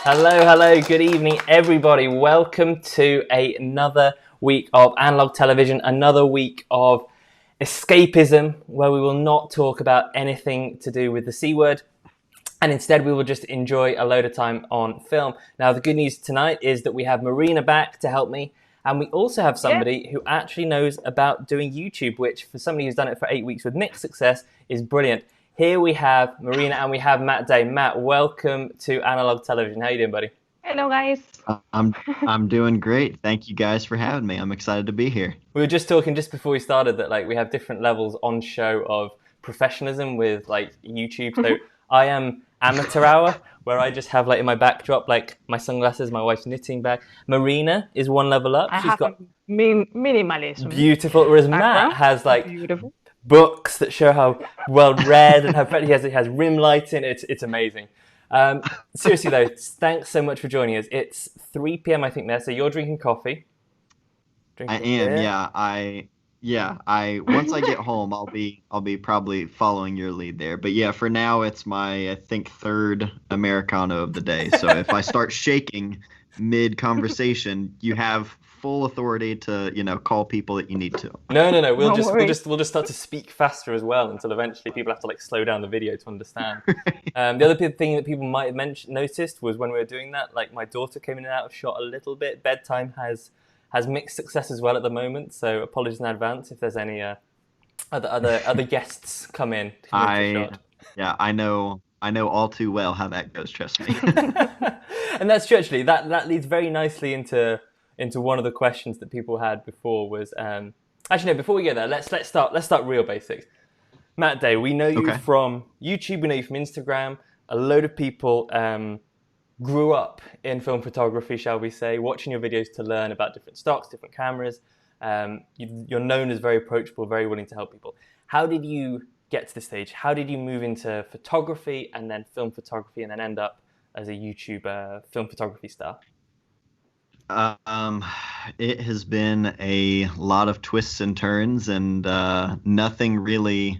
Hello, good evening, everybody. Welcome to another week of Analog Television, another week of escapism, where we will not talk about anything to do with the C word, and instead we will just enjoy a load of time on film. Now, the good news tonight is that we have Marina back to help me, and we also have somebody who actually knows about doing YouTube, which for somebody who's done it for 8 weeks with mixed success is brilliant. Here we have Marina and we have Matt Day. Matt, welcome to Analog Television. How you doing, buddy? Hello, guys. I'm doing great. Thank you guys for having me. I'm excited to be here. We were just talking just before we started that we have different levels on show of professionalism with YouTube. So I am amateur hour, where I just have in my backdrop my sunglasses, my wife's knitting bag. Marina is one level up. She's got minimalism. Beautiful. Whereas Matt has beautiful books that show how well read and how he has rim lighting. It's amazing. Seriously though, thanks so much for joining us. It's 3 p.m. I think there, so you're drinking coffee. I am, yeah. I once I get home, I'll be probably following your lead there. But yeah, for now it's my I think third Americano of the day. So if I start shaking mid conversation, you have full authority to call people that you need to. No. We'll just start to speak faster as well until eventually people have to slow down the video to understand. The other thing that people might have noticed was when we were doing that, my daughter came in and out of shot a little bit. Bedtime has mixed success as well at the moment, so apologies in advance if there's any other guests come in. I know all too well how that goes. Trust me. And that's true. Actually, that leads very nicely into one of the questions that people had before. Was actually no. Before we go there, let's start real basics. Matt Day, we know you from YouTube. We know you from Instagram. A load of people grew up in film photography, shall we say, watching your videos to learn about different stocks, different cameras. You're known as very approachable, very willing to help people. How did you get to this stage? How did you move into photography and then film photography and then end up as a YouTube film photography star? It has been a lot of twists and turns, and nothing really.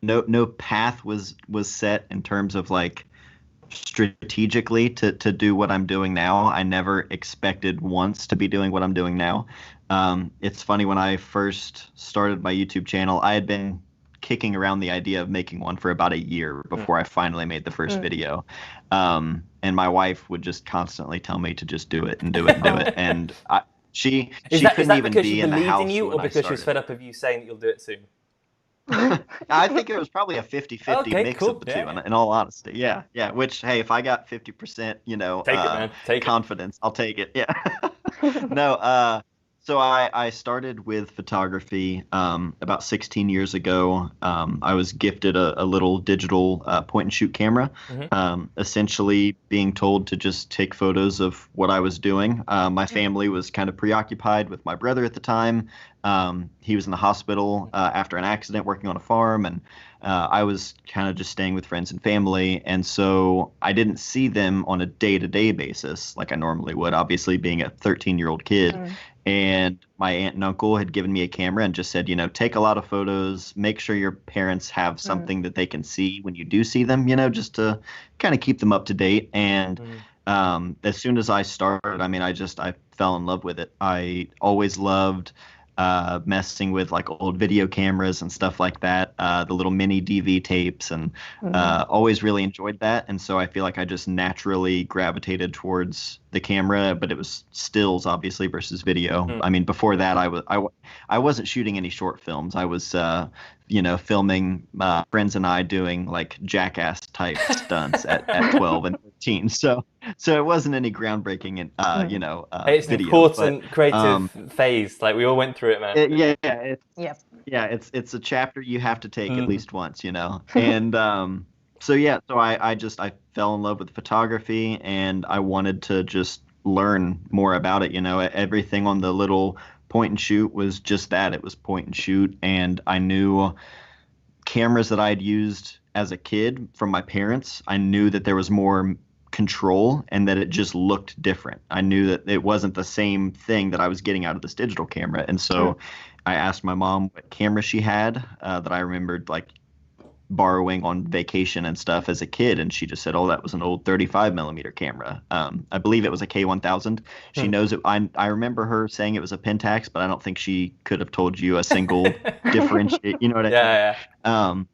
No path was set in terms of strategically to do what I'm doing now. I never expected once to be doing what I'm doing now. It's funny, when I first started my YouTube channel, I had been kicking around the idea of making one for about a year before I finally made the first video. And my wife would just constantly tell me to just do it and do it and do it. And she couldn't even be in the house. In you, or because she was fed up of you saying that you'll do it soon? I think it was probably a 50-50 mix of the two, in all honesty. Yeah. Which, hey, if I got 50%, take it, man. Take confidence, I'll take it. Yeah. No, so I started with photography about 16 years ago. I was gifted a little digital point-and-shoot camera, essentially being told to just take photos of what I was doing. My family was kind of preoccupied with my brother at the time. He was in the hospital after an accident working on a farm, and I was kind of just staying with friends and family. And so I didn't see them on a day-to-day basis like I normally would, obviously being a 13-year-old kid. And my aunt and uncle had given me a camera and just said, take a lot of photos, make sure your parents have something that they can see when you do see them, just to kind of keep them up to date. And as soon as I started, I fell in love with it. I always loved messing with old video cameras and stuff like that, the little mini DV tapes, and always really enjoyed that. And so I feel like I just naturally gravitated towards the camera, but it was stills obviously versus video. Before that I wasn't shooting any short films. I was filming friends and I doing jackass type stunts at 12 and 13. So it wasn't any groundbreaking in it's video, an important creative phase. We all went through it, man. It's a chapter you have to take at least once, And so I fell in love with photography, and I wanted to just learn more about it. Everything on the little point and shoot was just that. It was point and shoot, and I knew cameras that I'd used as a kid from my parents. I knew that there was more control and that it just looked different. I knew that it wasn't the same thing that I was getting out of this digital camera. And so I asked my mom what camera she had that I remembered borrowing on vacation and stuff as a kid, and she just said, "Oh, that was an old 35 millimeter camera." I believe it was a K1000. She Hmm. knows it. I remember her saying it was a Pentax, but I don't think she could have told you a single differentiate. You know what I mean? Yeah, Um,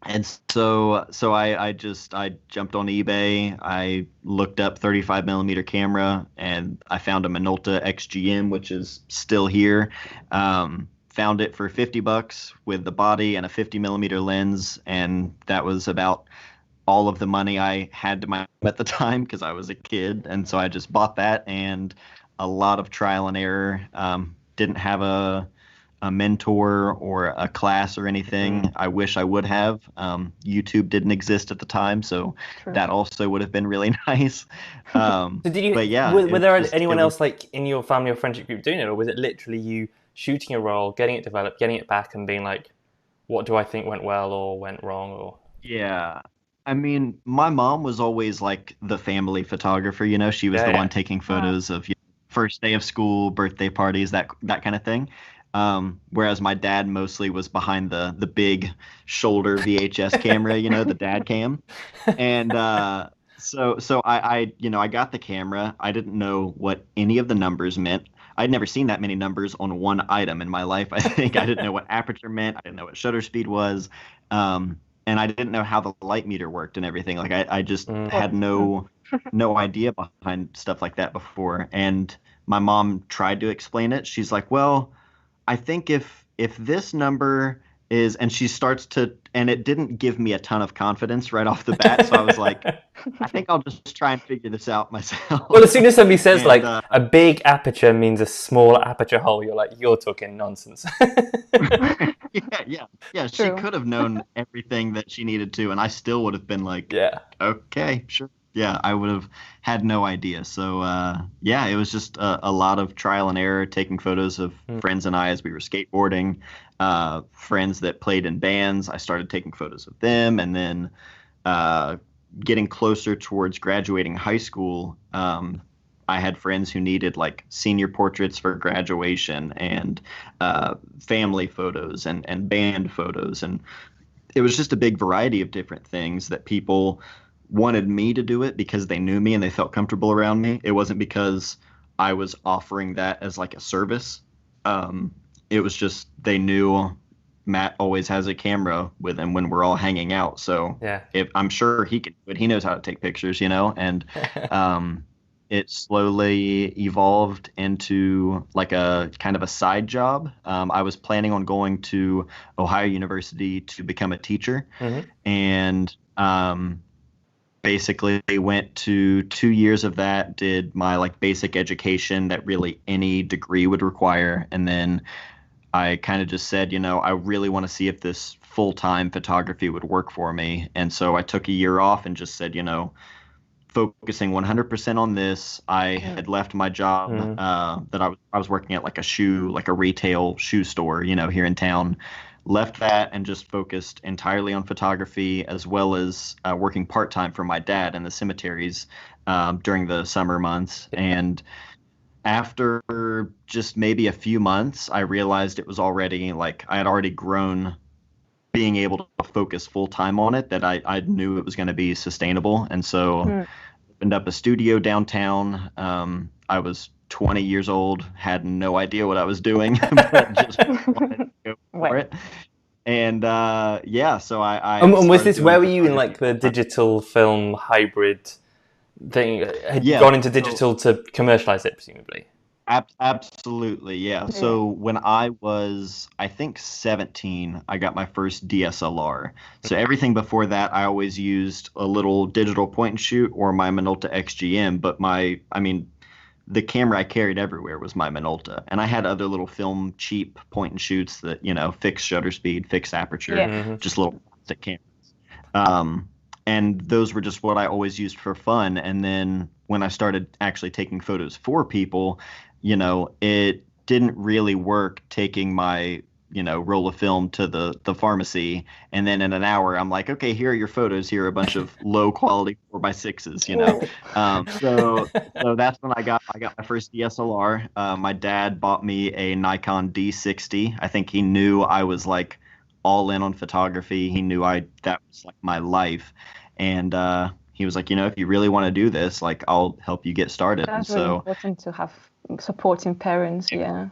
and so I jumped on eBay. I looked up 35 millimeter camera, and I found a Minolta XGM, which is still here. Found it for $50 with the body and a 50 millimeter lens, and that was about all of the money I had to my at the time because I was a kid, and so I just bought that and a lot of trial and error. Didn't have a mentor or a class or anything. I wish I would have. YouTube didn't exist at the time, so True. that also would have been really nice. So did you? But yeah, Were there it anyone was, else like in your family or friendship group doing it, or was it literally you shooting a roll, getting it developed, getting it back, and being like, "What do I think went well or went wrong?" Or yeah. I mean, my mom was always like the family photographer, you know, she was yeah, the yeah, one taking Wow. photos of first day of school, birthday parties, that kind of thing. Whereas my dad mostly was behind the big shoulder VHS camera, you know, the dad cam. And I got the camera. I didn't know what any of the numbers meant. I'd never seen that many numbers on one item in my life. I think I didn't know what aperture meant. I didn't know what shutter speed was. And I didn't know how the light meter worked and everything. Like I just mm, Well, had no idea behind stuff like that before. And my mom tried to explain it. She's like, "Well, I think if this number is," and she starts to, and it didn't give me a ton of confidence right off the bat. So I was like, I think I'll just try and figure this out well, myself. as soon as somebody says And like a big aperture means a small aperture hole, you're like, "You're talking nonsense." yeah. She True. could have known everything that she needed to, and I still would have been like, Yeah. okay, sure. Yeah, I would have had no idea. So yeah, it was just a lot of trial and error, taking photos of Mm. friends and I as we were skateboarding. Friends that played in bands, I started taking photos of them, and then uh, getting closer towards graduating high school, I had friends who needed like senior portraits for graduation and family photos and band photos. And it was just a big variety of different things that people wanted me to do it because they knew me and they felt comfortable around me. It wasn't because I was offering that as like a service. It was just they knew Matt always has a camera with him when we're all hanging out. So Yeah. if I'm sure he can, but he knows how to take pictures, you know, and um, it slowly evolved into like a kind of a side job. I was planning on going to Ohio University to become a teacher, Hmm. and basically went to 2 years of that, did my like basic education that really any degree would require, and then I kind of just said, I really want to see if this full-time photography would work for me. And so I took a year off and just said, focusing 100% on this. I had left my job Mm. that I was working at like a retail shoe store, here in town. Left that and just focused entirely on photography, as well as working part-time for my dad in the cemeteries during the summer months. And after just maybe a few months, I realized it was already like I had already grown being able to focus full time on it, that I knew it was going to be sustainable. And so Mm. opened up a studio downtown. I was 20 years old, had no idea what I was doing, but just wanted to go for Right. it. And yeah, so I And was started this doing where were you in photography like the full time. digital film hybrid thing? Had you Yeah, gone into so digital to commercialize it, presumably? Absolutely, yeah. Yeah. So when I was, I think 17, I got my first DSLR. So everything before that, I always used a little digital point and shoot or my Minolta XGM. But I mean, the camera I carried everywhere was my Minolta, and I had other little film cheap point and shoots that fixed shutter speed, fixed aperture, Yeah. Hmm. just little plastic cameras. Um, and those were just what I always used for fun. And then when I started actually taking photos for people, it didn't really work taking my, roll of film to the pharmacy. And then in an hour, I'm like, okay, here are your photos. Here are a bunch of low quality 4x6s, Oh. So that's when I got my first DSLR. My dad bought me a Nikon D60. I think he knew I was like all in on photography. He knew that was like my life, and he was like, if you really want to do this, like I'll help you get started. And That's really so important to have supporting parents. Yeah.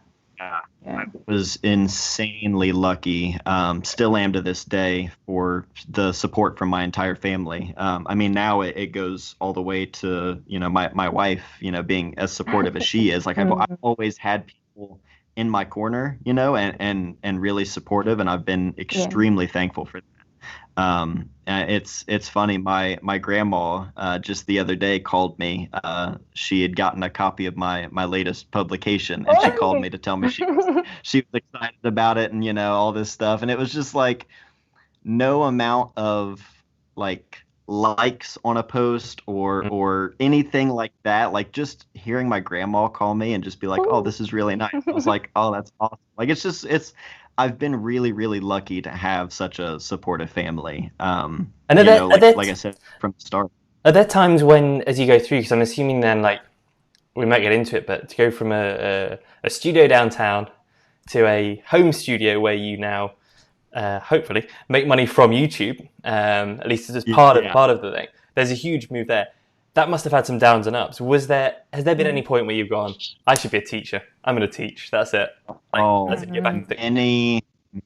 I was insanely lucky, still am to this day, for the support from my entire family. I mean, now it goes all the way to, my wife, being as supportive as she is. Like I've always had people in my corner, and really supportive, and I've been extremely thankful for that. It's funny. My grandma just the other day called me. She had gotten a copy of my latest publication, and she called me to tell me she was excited about it, and all this stuff. And it was just like no amount of like likes on a post or anything like that. Like just hearing my grandma call me and just be like, "Oh, this is really nice." I was like, "Oh, that's awesome." Like it's I've been really, really lucky to have such a supportive family. And like I said from the start. Are there times when, as you go through, because I'm assuming then, like, we might get into it, but to go from a studio downtown to a home studio where you now hopefully make money from YouTube, at least as part of the thing. There's a huge move there. That must have had some downs and ups. Has there been any point where you've gone, I should be a teacher. I'm going to teach. That's it. That's it. Get back and think.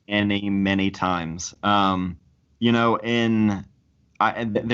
Many times. There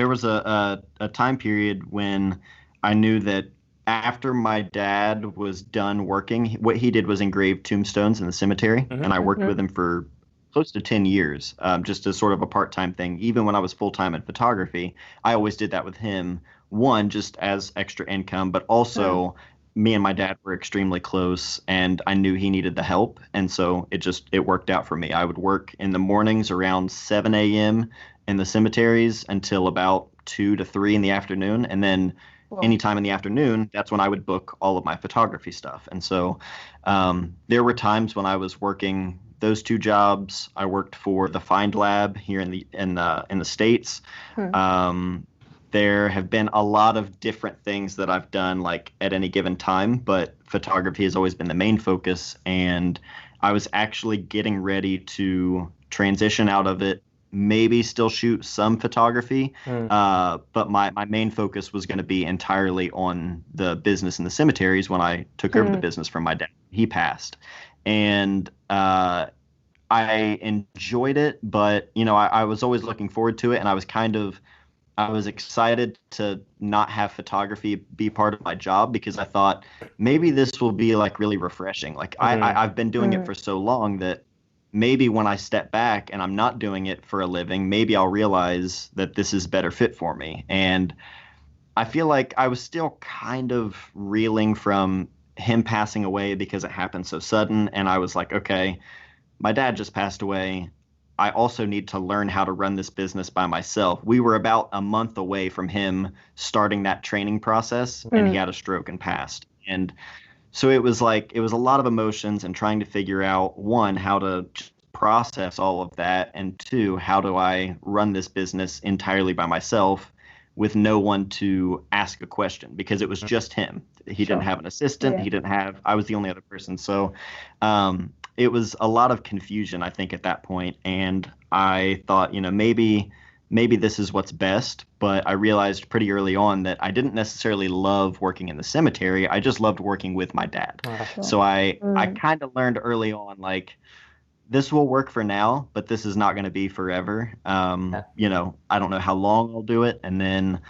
was a time period when I knew that after my dad was done working, what he did was engrave tombstones in the cemetery, and I worked with him for close to 10 years, just as sort of a part-time thing. Even when I was full-time in photography, I always did that with him. One, just as extra income, but also me and my dad were extremely close, and I knew he needed the help. And so it worked out for me. I would work in the mornings around 7 a.m. in the cemeteries until about 2 to 3 in the afternoon. And then anytime in the afternoon, that's when I would book all of my photography stuff. And so there were times when I was working those two jobs. I worked for the Find Lab here in the States. There have been a lot of different things that I've done like at any given time, but photography has always been the main focus. And I was actually getting ready to transition out of it, maybe still shoot some photography, but my main focus was going to be entirely on the business in the cemeteries when I took over the business from my dad. He passed. And I enjoyed it, but I was always looking forward to it, and I was excited to not have photography be part of my job because I thought maybe this will be like really refreshing. Like I've been doing it for so long that maybe when I step back and I'm not doing it for a living, maybe I'll realize that this is better fit for me. And I feel like I was still kind of reeling from him passing away because it happened so sudden. And I was like, okay, my dad just passed away. I also need to learn how to run this business by myself. We were about a month away from him starting that training process, and he had a stroke and passed. And so it was a lot of emotions and trying to figure out, one, how to process all of that, and two, how do I run this business entirely by myself with no one to ask a question, because it was just him. He didn't have an assistant. I was the only other person. So it was a lot of confusion, I think, at that point. And I thought, maybe this is what's best. But I realized pretty early on that I didn't necessarily love working in the cemetery. I just loved working with my dad. So I kind of learned early on, like, this will work for now, but this is not going to be forever. I don't know how long I'll do it. And then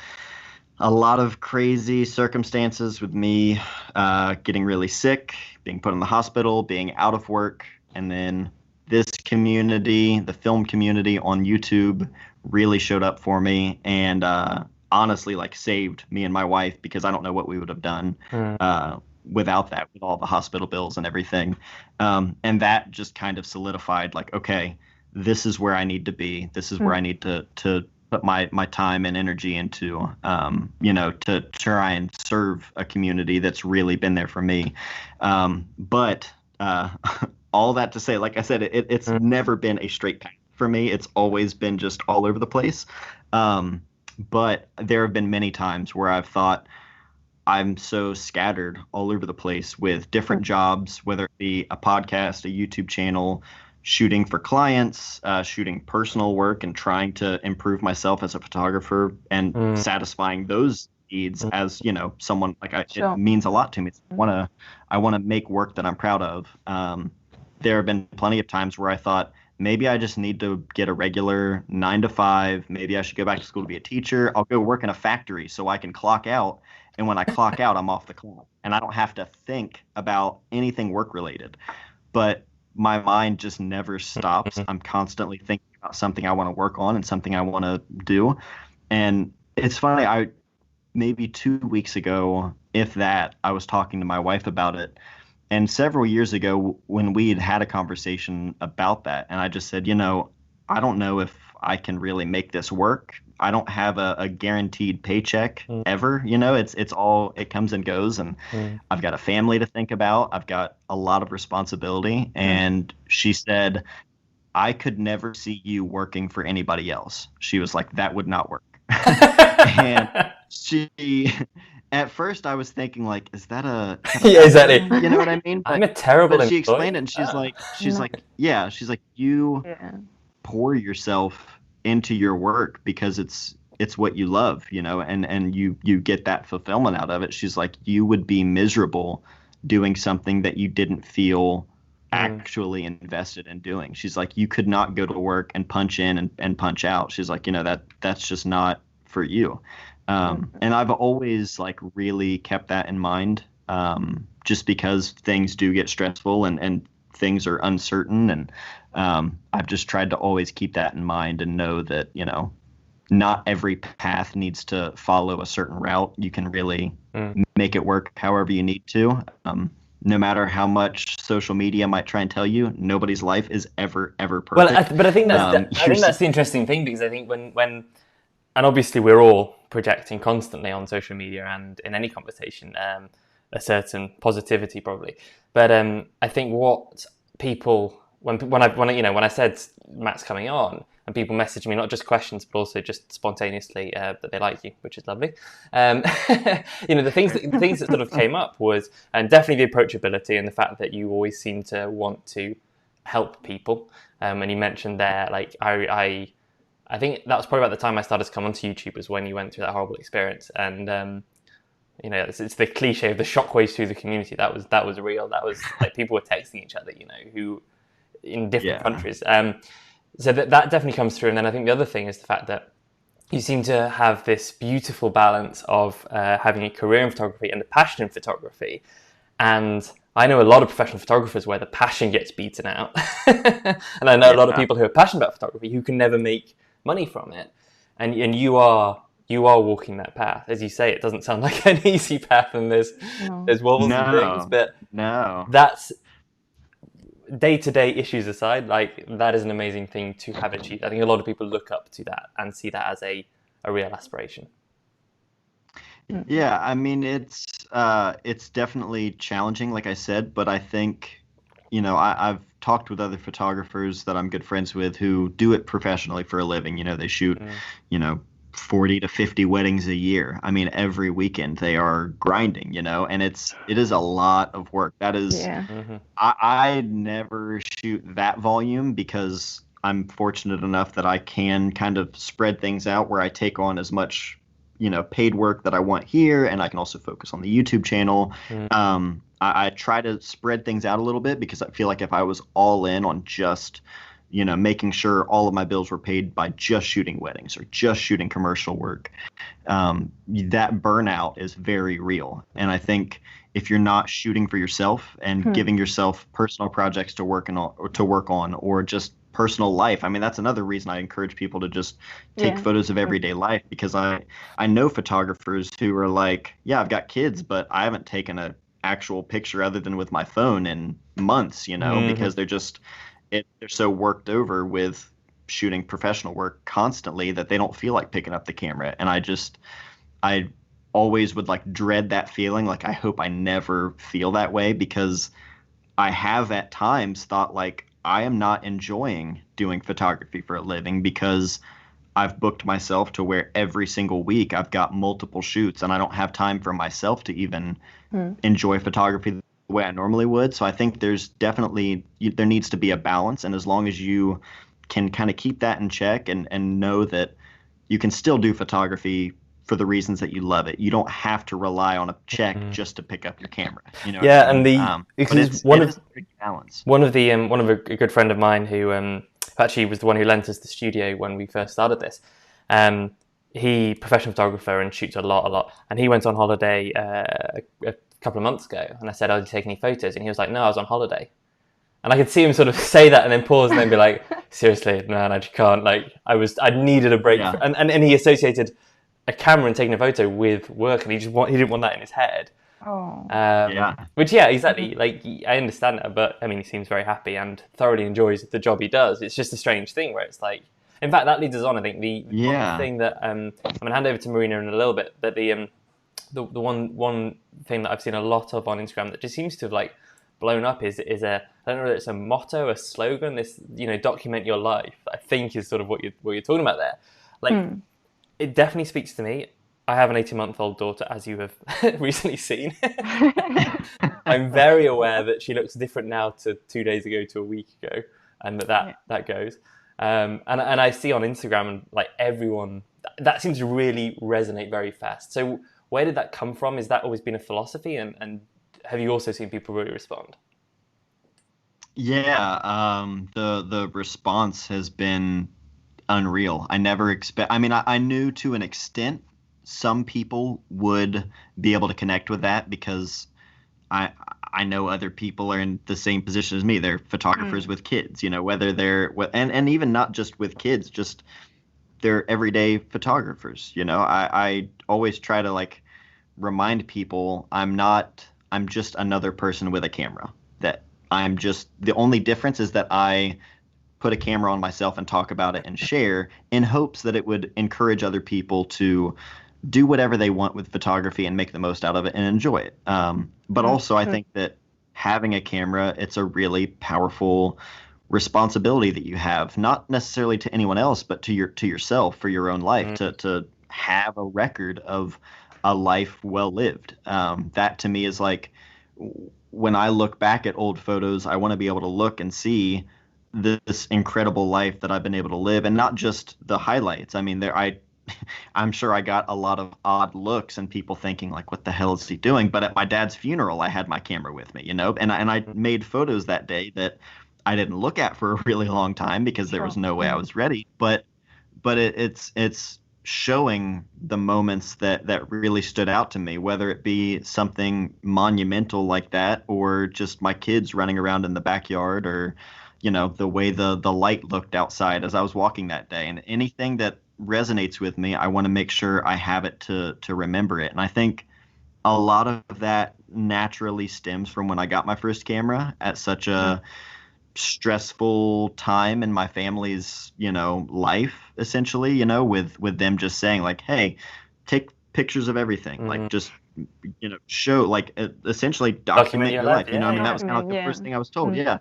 a lot of crazy circumstances with me getting really sick, being put in the hospital, being out of work. And then this community, the film community on YouTube, really showed up for me and honestly like saved me and my wife, because I don't know what we would have done without that, with all the hospital bills and everything. And that just kind of solidified, like, okay, this is where I need to be. This is where I need to put my time and energy into, to try and serve a community that's really been there for me. But all that to say, like I said, it's never been a straight path for me. It's always been just all over the place. But there have been many times where I've thought, I'm so scattered all over the place with different jobs, whether it be a podcast, a YouTube channel, shooting for clients, shooting personal work, and trying to improve myself as a photographer and satisfying those needs as, someone like it Sure. means a lot to me. I want to make work that I'm proud of. There have been plenty of times where I thought maybe I just need to get a regular 9 to 5. Maybe I should go back to school to be a teacher. I'll go work in a factory so I can clock out. And when I clock out, I'm off the clock and I don't have to think about anything work related. But my mind just never stops. I'm constantly thinking about something I want to work on and something I want to do. And it's funny, maybe 2 weeks ago, if that, I was talking to my wife about it. And several years ago, when we had a conversation about that, and I just said, I don't know if I can really make this work. I don't have a guaranteed paycheck ever. It comes and goes, and I've got a family to think about. I've got a lot of responsibility. And she said, I could never see you working for anybody else. She was like, that would not work. And at first I was thinking like, is that a yeah, exactly. You know what I mean? I'm a terrible But she employee. explained it, and she's like, you pour yourself into your work because it's what you love, and you get that fulfillment out of it. She's like, you would be miserable doing something that you didn't feel actually invested in doing. She's like, you could not go to work and punch in and punch out. She's like, that's just not for you. And I've always like really kept that in mind, just because things do get stressful and things are uncertain. And I've just tried to always keep that in mind and know that, not every path needs to follow a certain route. You can really make it work however you need to. No matter how much social media might try and tell you, nobody's life is ever perfect. Well, but I think that's the interesting thing, because I think when and obviously we're all projecting constantly on social media and in any conversation a certain positivity probably. But I think what people when I said Matt's coming on, and people message me not just questions but also just spontaneously that they like you, which is lovely. The things that sort of came up was, and definitely the approachability and the fact that you always seem to want to help people. And you mentioned there, like I think that was probably about the time I started to come onto YouTube, was when you went through that horrible experience. And it's the cliche of the shockwaves through the community. That was real. That was like people were texting each other, who in different countries. So that definitely comes through. And then I think the other thing is the fact that you seem to have this beautiful balance of having a career in photography and a passion in photography. And I know a lot of professional photographers where the passion gets beaten out. And I know a lot of people who are passionate about photography who can never make money from it. And you are walking that path. As you say, it doesn't sound like an easy path, and there's wobbles and things, but that's day-to-day issues aside, like that is an amazing thing to have achieved. I think a lot of people look up to that and see that as a real aspiration. Yeah, I mean, it's definitely challenging, like I said, but I think, I've talked with other photographers that I'm good friends with who do it professionally for a living. They shoot, 40 to 50 weddings a year. I mean, every weekend they are grinding, and it is a lot of work. That is, I never shoot that volume because I'm fortunate enough that I can kind of spread things out where I take on as much, paid work that I want here, and I can also focus on the YouTube channel. I try to spread things out a little bit because I feel like if I was all in on just, making sure all of my bills were paid by just shooting weddings or just shooting commercial work, that burnout is very real. And I think if you're not shooting for yourself and giving yourself personal projects to work on, or just personal life. I mean, that's another reason I encourage people to just take photos of everyday life, because I know photographers who are like, yeah, I've got kids, but I haven't taken an actual picture other than with my phone in months, because they're so worked over with shooting professional work constantly that they don't feel like picking up the camera. And I always would like dread that feeling. Like, I hope I never feel that way, because I have at times thought like, I am not enjoying doing photography for a living because I've booked myself to where every single week I've got multiple shoots and I don't have time for myself to even enjoy photography the way I normally would. So I think there's definitely there needs to be a balance, and as long as you can kind of keep that in check and know that you can still do photography for the reasons that you love it. You don't have to rely on a check Mm. just to pick up your camera. You know what Yeah, I and mean? the But because it is a tricky balance. one of a good friend of mine who actually was the one who lent us the studio when we first started this. Um, he professional photographer and shoots a lot, and he went on holiday a couple of months ago, and I said, "Oh, did you take any photos?" And he was like, "No, I was on holiday." And I could see him sort of say that and then pause and then be like, "Seriously, man, I just can't. Like, I needed a break." Yeah. And he associated a camera and taking a photo with work, and he didn't want that in his head. Oh. Yeah. Which, yeah, exactly. Like, I understand that, but I mean, he seems very happy and thoroughly enjoys the job he does. It's just a strange thing where it's like, in fact, that leads us on. I think the one Yeah. thing that I'm going to hand over to Marina in a little bit, but the one thing that I've seen a lot of on Instagram that just seems to have like blown up is a, I don't know whether it's a motto, a slogan. This, document your life. I think is sort of what you're talking about there. Like, it definitely speaks to me. I have an 18-month-old daughter, as you have recently seen. I'm very aware that she looks different now to 2 days ago to a week ago, and that goes. And I see on Instagram and like everyone that seems to really resonate very fast. So where did that come from? Is that always been a philosophy? And have you also seen people really respond? Yeah. The response has been unreal. I never expect. I mean, I knew to an extent some people would be able to connect with that because I I know other people are in the same position as me. They're photographers with kids, whether and even not just with kids, just they're everyday photographers. I always try to like remind people I'm just another person with a camera. That I'm just the only difference is that I put a camera on myself and talk about it and share in hopes that it would encourage other people to do whatever they want with photography and make the most out of it and enjoy it. But also, I think that having a camera, it's a really powerful responsibility that you have, not necessarily to anyone else, but to yourself for your own life, to have a record of a life well lived. That to me is like when I look back at old photos, I want to be able to look and see this incredible life that I've been able to live, and not just the highlights. I mean, I'm sure I got a lot of odd looks and people thinking like, what the hell is he doing? But at my dad's funeral, I had my camera with me, and I made photos that day that I didn't look at for a really long time because there was no way I was ready. But it's showing the moments that really stood out to me, whether it be something monumental like that or just my kids running around in the backyard or the way the light looked outside as I was walking that day. And anything that resonates with me, I want to make sure I have it to remember it. And I think a lot of that naturally stems from when I got my first camera at such a stressful time in my family's, life, essentially, with them just saying like, hey, take pictures of everything, like just show, like, essentially document your life. I mean, that was kind of like the first thing I was told. Yeah.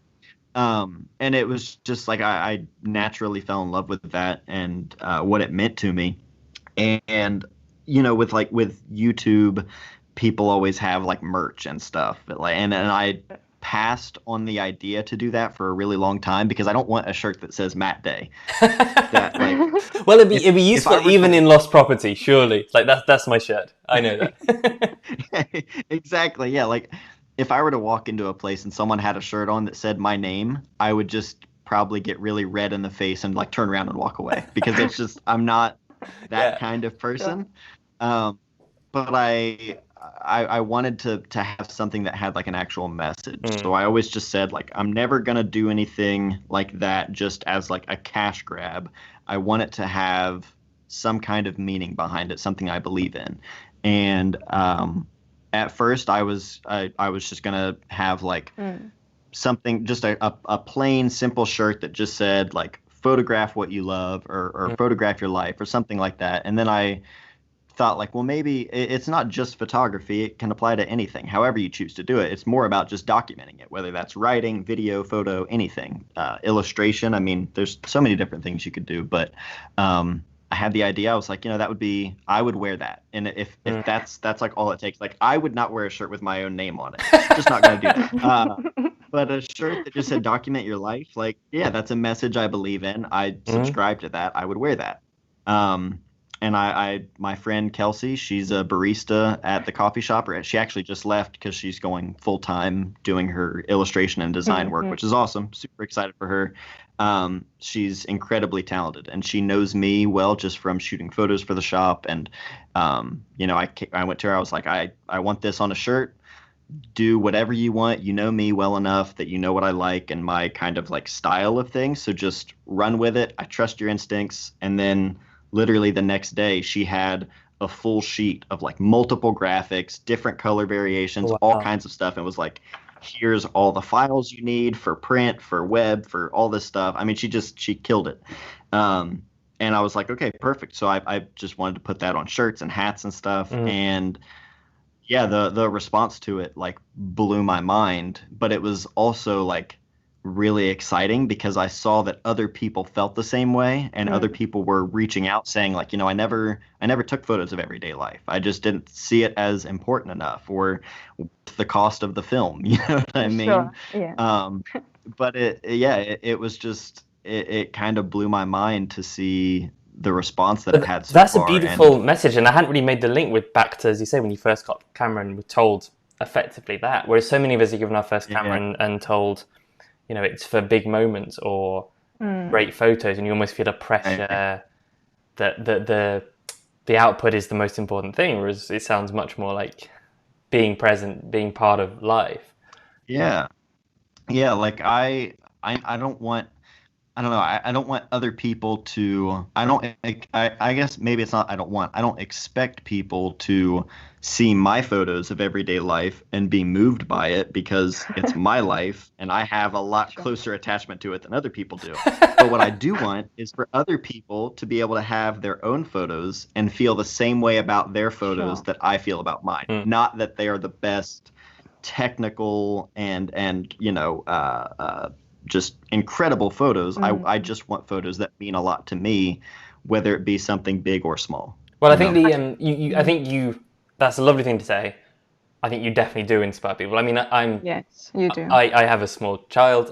And it was just like I naturally fell in love with that and what it meant to me. And with YouTube, people always have like merch and stuff. But like, and I passed on the idea to do that for a really long time because I don't want a shirt that says Matt Day. That like, well, it'd be useful even in lost property, surely. Like that's my shirt. I know that. Exactly. Yeah. Like, if I were to walk into a place and someone had a shirt on that said my name, I would just probably get really red in the face and like turn around and walk away because it's just I'm not that kind of person. But I wanted to have something that had like an actual message. So I always just said like I'm never gonna do anything like that just as like a cash grab. I want it to have some kind of meaning behind it, something I believe in. And at first I was just gonna have like something, just a plain simple shirt that just said like photograph what you love or photograph your life or something like that. And then I thought like, well, maybe it's not just photography. It can apply to anything, however you choose to do it. It's more about just documenting it, whether that's writing, video, photo, anything, illustration. I mean, there's so many different things you could do, but I had the idea. I was like, I would wear that. And if that's like all it takes, like I would not wear a shirt with my own name on it. Just not gonna do that. But a shirt that just said document your life, like, yeah, that's a message I believe in. I subscribe to that. I would wear that. And my friend Kelsey, she's a barista at the coffee shop. Or she actually just left because she's going full time doing her illustration and design work, which is awesome. Super excited for her. She's incredibly talented, and she knows me well just from shooting photos for the shop. And I went to her. I was like, I want this on a shirt. Do whatever you want. You know me well enough that you know what I like and my kind of like style of things. So just run with it. I trust your instincts. And then literally the next day, she had a full sheet of like multiple graphics, different color variations, all kinds of stuff. And was like, here's all the files you need for print, for web, for all this stuff. I mean, she killed it. And I was like, okay, perfect. So I just wanted to put that on shirts and hats and stuff. And yeah, the response to it like blew my mind, but it was also like really exciting because I saw that other people felt the same way, and other people were reaching out saying like, I never took photos of everyday life. I just didn't see it as important enough, or the cost of the film. You know what I mean? Sure. Yeah. But it was just it kind of blew my mind to see the response that it had so that's far. A beautiful message, and I hadn't really made the link with back to, as you say, when you first got the camera and were told effectively that, whereas so many of us are given our first camera and told, it's for big moments or great photos, and you almost feel a pressure that the output is the most important thing, whereas it sounds much more like being present, being part of life. Yeah, like I don't want. I don't know. I don't want other people to. I guess maybe it's not. I don't expect people to see my photos of everyday life and be moved by it because it's my life and I have a lot closer attachment to it than other people do. But what I do want is for other people to be able to have their own photos and feel the same way about their photos that I feel about mine. Not that they are the best technical and just incredible photos. I just want photos that mean a lot to me, whether it be something big or small. Well, I think I think that's a lovely thing to say. I think you definitely do inspire people. I mean, yes, you do. I have a small child.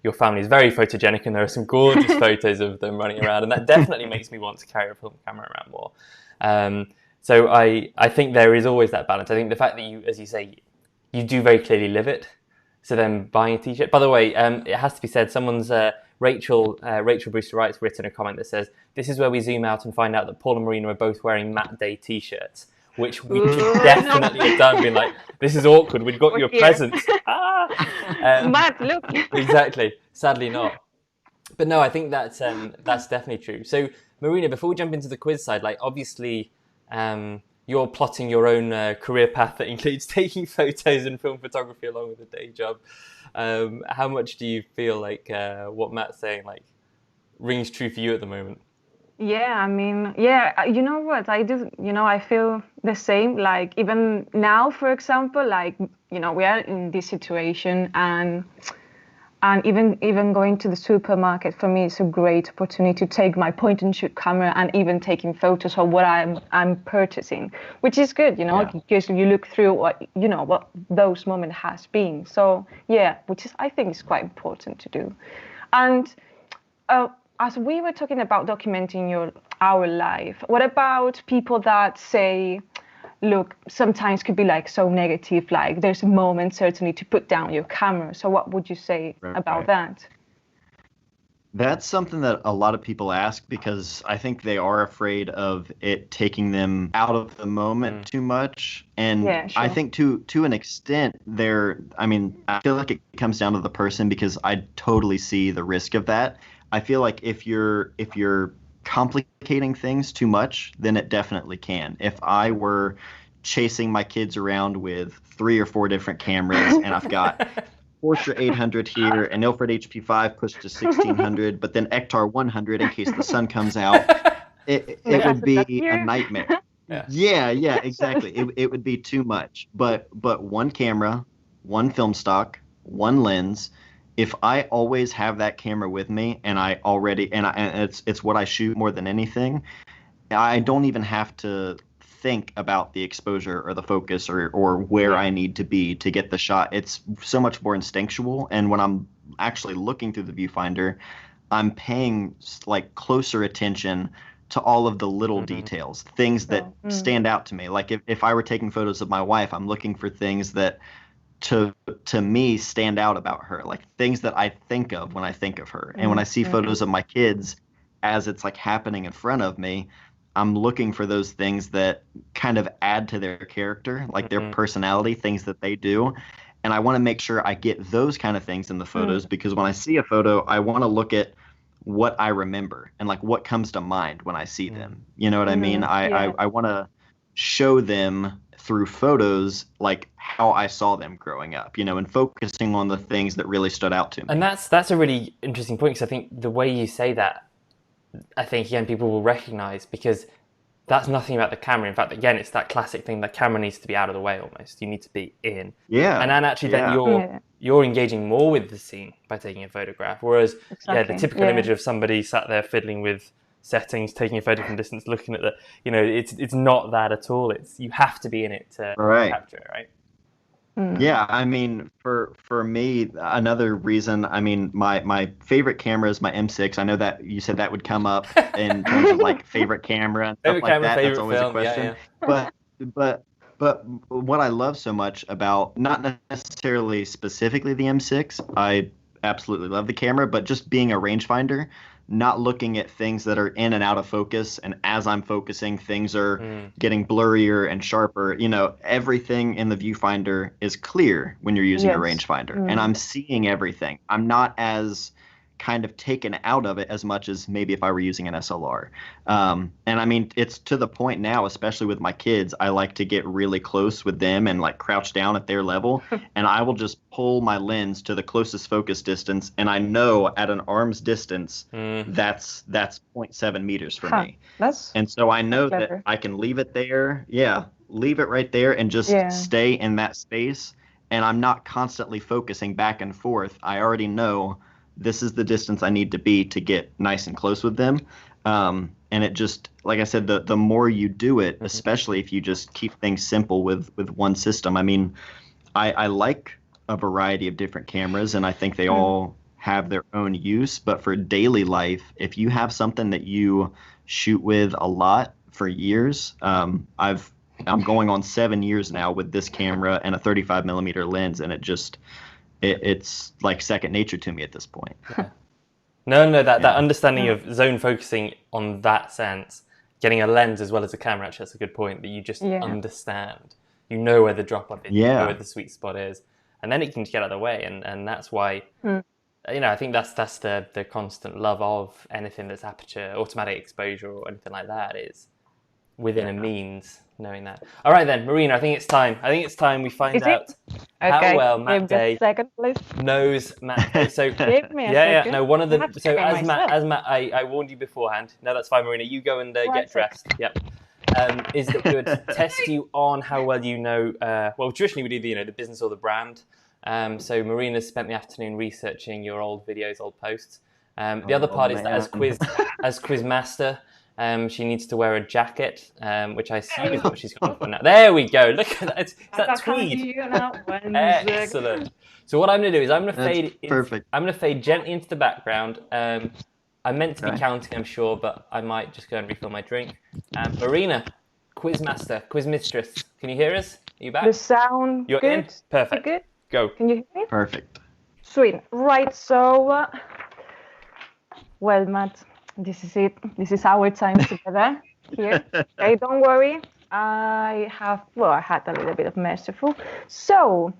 Your family is very photogenic, and there are some gorgeous photos of them running around, and that definitely makes me want to carry a film camera around more. So I think there is always that balance. I think the fact that you, as you say, you do very clearly live it. So then buying a t-shirt. By the way, it has to be said, someone's Rachel Brewster Wright's written a comment that says, "This is where we zoom out and find out that Paul and Marina are both wearing Matt Day t-shirts," which we could definitely have done. Been like, this is awkward. We've got your presents. Matt, look. Exactly. Sadly not. But no, I think that's definitely true. So Marina, before we jump into the quiz side, like obviously. You're plotting your own career path that includes taking photos and film photography along with a day job. How much do you feel like what Matt's saying like rings true for you at the moment? Yeah, I mean, you know what? I do, I feel the same. Like even now, for example, like, we are in this situation and even going to the supermarket for me is a great opportunity to take my point and shoot camera and even taking photos of what I'm purchasing, which is good, because you look through what those moments has been. So yeah, which is I think is quite important to do. And as we were talking about documenting our life, what about people that say, look, sometimes could be like so negative, like there's a moment certainly to put down your camera. So what would you say about that? That's something that a lot of people ask because I think they are afraid of it taking them out of the moment too much. And I think to an extent I feel like it comes down to the person because I totally see the risk of that. I feel like if you're complicating things too much, then it definitely can. If I were chasing my kids around with 3 or 4 different cameras and I've got Porsche 800 here and Ilford HP5 pushed to 1600, but then Ektar 100 in case the sun comes out, it would be a nightmare. Yeah, exactly. It would be too much. But one camera, one film stock, one lens, if I always have that camera with me and and it's what I shoot more than anything, I don't even have to think about the exposure or the focus or where I need to be to get the shot. It's so much more instinctual. And when I'm actually looking through the viewfinder, I'm paying like closer attention to all of the little details, things that stand out to me. Like if I were taking photos of my wife, I'm looking for things that to me stand out about her, like things that I think of when I think of her. And when I see photos of my kids as it's like happening in front of me, I'm looking for those things that kind of add to their character, like their personality, things that they do. And I want to make sure I get those kind of things in the photos because when I see a photo, I want to look at what I remember and like what comes to mind when I see them. You know what I mean? I want to show them through photos like how I saw them growing up, you know, and focusing on the things that really stood out to me. And that's a really interesting point because I think the way you say that, I think again people will recognize because that's nothing about the camera. In fact, again, it's that classic thing. The camera needs to be out of the way almost. You need to be in. Yeah. And then actually then you're engaging more with the scene by taking a photograph. Whereas the typical image of somebody sat there fiddling with settings, taking a photo from distance, looking at the, you know, it's not that at all. It's you have to be in it to capture it, right? Yeah, I mean, for me, another reason, I mean, my favorite camera is my M6. I know that you said that would come up in terms of like favorite camera and stuff like that. That's always a question. But what I love so much about not necessarily specifically the M6, I absolutely love the camera, but just being a rangefinder, not looking at things that are in and out of focus. And as I'm focusing, things are getting blurrier and sharper. You know, everything in the viewfinder is clear when you're using a rangefinder. And I'm seeing everything. I'm not as kind of taken out of it as much as maybe if I were using an SLR. And I mean, it's to the point now, especially with my kids, I like to get really close with them and like crouch down at their level. And I will just pull my lens to the closest focus distance. And I know at an arm's distance, that's 0.7 meters for me. And so I know that I can leave it there. Yeah. Leave it right there and just stay in that space. And I'm not constantly focusing back and forth. I already know this is the distance I need to be to get nice and close with them. And it just, like I said, the more you do it, especially if you just keep things simple with one system. I mean, I like a variety of different cameras, and I think they all have their own use. But for daily life, if you have something that you shoot with a lot for years, I'm going on 7 years now with this camera and a 35 millimeter lens, and it's like second nature to me at this point. That understanding of zone focusing on that sense, getting a lens as well as a camera, actually that's a good point, that you just understand. You know where the drop off is, you know where the sweet spot is, and then it can get out of the way, and that's why you know, I think that's the constant love of anything that's aperture, automatic exposure or anything like that is within a means, knowing that. All right then, Marina, I think it's time we find out how well Matt Day knows Matt Day. So give me a second. No, one of the as Matt I warned you beforehand. No, that's fine, Marina. You go and get dressed. Yep. Is that we would test you on how well you know well, traditionally we do the business or the brand. So Marina spent the afternoon researching your old videos, old posts. The other part is that as quiz master, she needs to wear a jacket, which I assume is what she's going for now. There we go. Look at that. It's that tweed. Excellent. So what I'm going to do is I'm going to fade gently into the background. I'm meant to be counting, I'm sure, but I might just go and refill my drink. Marina, quiz master, quiz mistress. Can you hear us? Are you back? The sound. You're good? in? Perfect. You're good? Go. Can you hear me? Perfect. Sweet. Right. So, well, Matt, this is it. This is our time together here. Okay, don't worry. I had a little bit of merciful. So,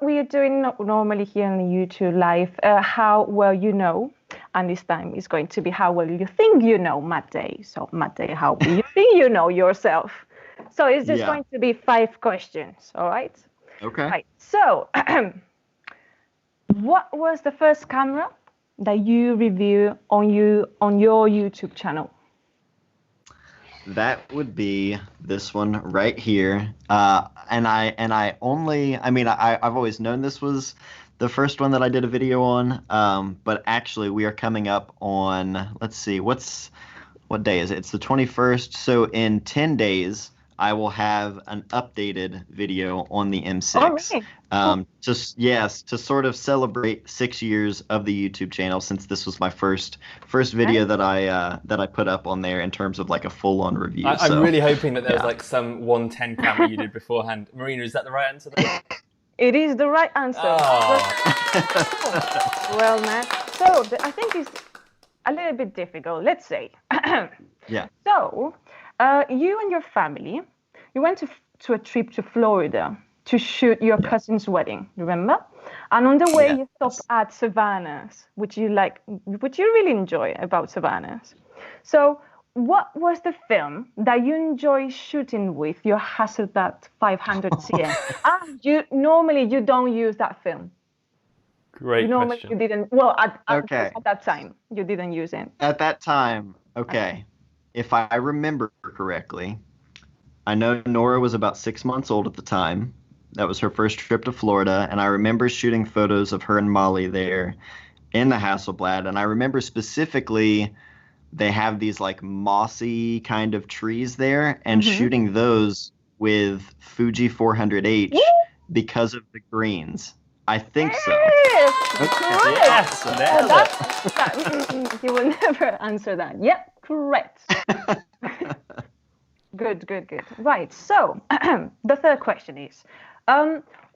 we are doing normally here on YouTube Live how well you know, and this time it's going to be how well you think you know Matt Day. So, Matt Day, how well you think you know yourself? So it's just going to be 5 questions. All right. Okay. Right. So, what was the first camera that you review on your YouTube channel? That would be this one right here. And I've always known this was the first one that I did a video on. But actually, we are coming up on, let's see, what day is it? It's the 21st. So in 10 days, I will have an updated video on the M6. Oh, really? Just yes, to sort of celebrate 6 years of the YouTube channel, since this was my first video that I put up on there in terms of like a full-on review. I'm really hoping that there was yeah. like some 110 camera you did beforehand. Marina, is that the right answer there? It is the right answer. Oh. Well, Matt. So I think it's a little bit difficult. Let's say. Yeah. So, you and your family, you went to a trip to Florida to shoot your cousin's wedding. Remember? And on the way, you stopped at Savannah's, which you really enjoy about Savannah's. So, what was the film that you enjoy shooting with your Hasselblad 500 cm? You normally don't use that film. Great Normally question. you didn't. Well, at that time, you didn't use it. At that time, okay. If I remember correctly, I know Nora was about 6 months old at the time. That was her first trip to Florida, and I remember shooting photos of her and Molly there in the Hasselblad. And I remember specifically they have these like mossy kind of trees there, and shooting those with Fuji 400H because of the greens. I think so. Yes, Yes, you will never answer that. Yep, correct. Good. Right, so the third question is,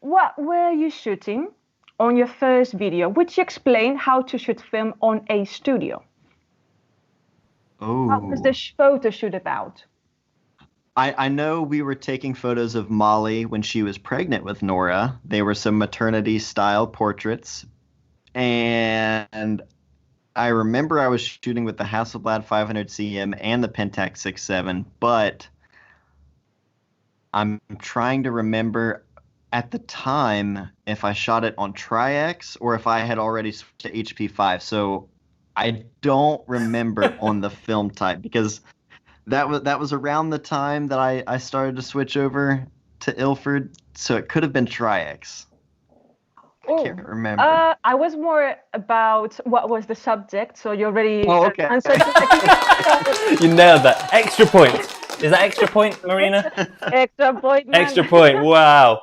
what were you shooting on your first video, which explained how to shoot film on a studio? Oh. What was the photo shoot about? I know we were taking photos of Molly when she was pregnant with Nora. They were some maternity-style portraits. And I remember I was shooting with the Hasselblad 500cm and the Pentax 6.7, but I'm trying to remember at the time if I shot it on Tri-X or if I had already switched to HP5. So I don't remember on the film type, because that was around the time that I started to switch over to Ilford, so it could have been Tri-X. I can't remember. I was more about what was the subject, so you already answered. You nailed that. Extra point. Is that extra point, Marina? Extra point, man. Extra point. Wow.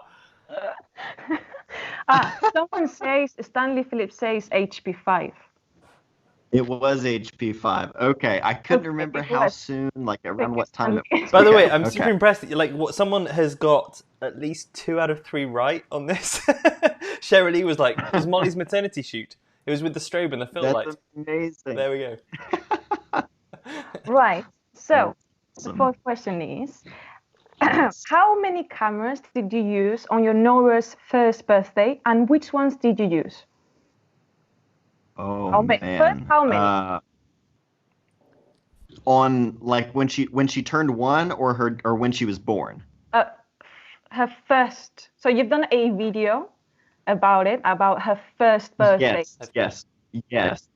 Someone says, Stanley Phillips says HP5. It was HP5. Okay, I couldn't remember how soon, like around what time it was. By the way, I'm super impressed that someone has got at least 2 out of 3 right on this. Cheryl Lee was like, it was Molly's maternity shoot. It was with the strobe and the fill light. That's amazing. There we go. Right. So the fourth question is, how many cameras did you use on your Nora's first birthday, and which ones did you use? Oh man! First, how many? On like when she turned 1, or when she was born. Her first. So you've done a video about her first birthday. Yes.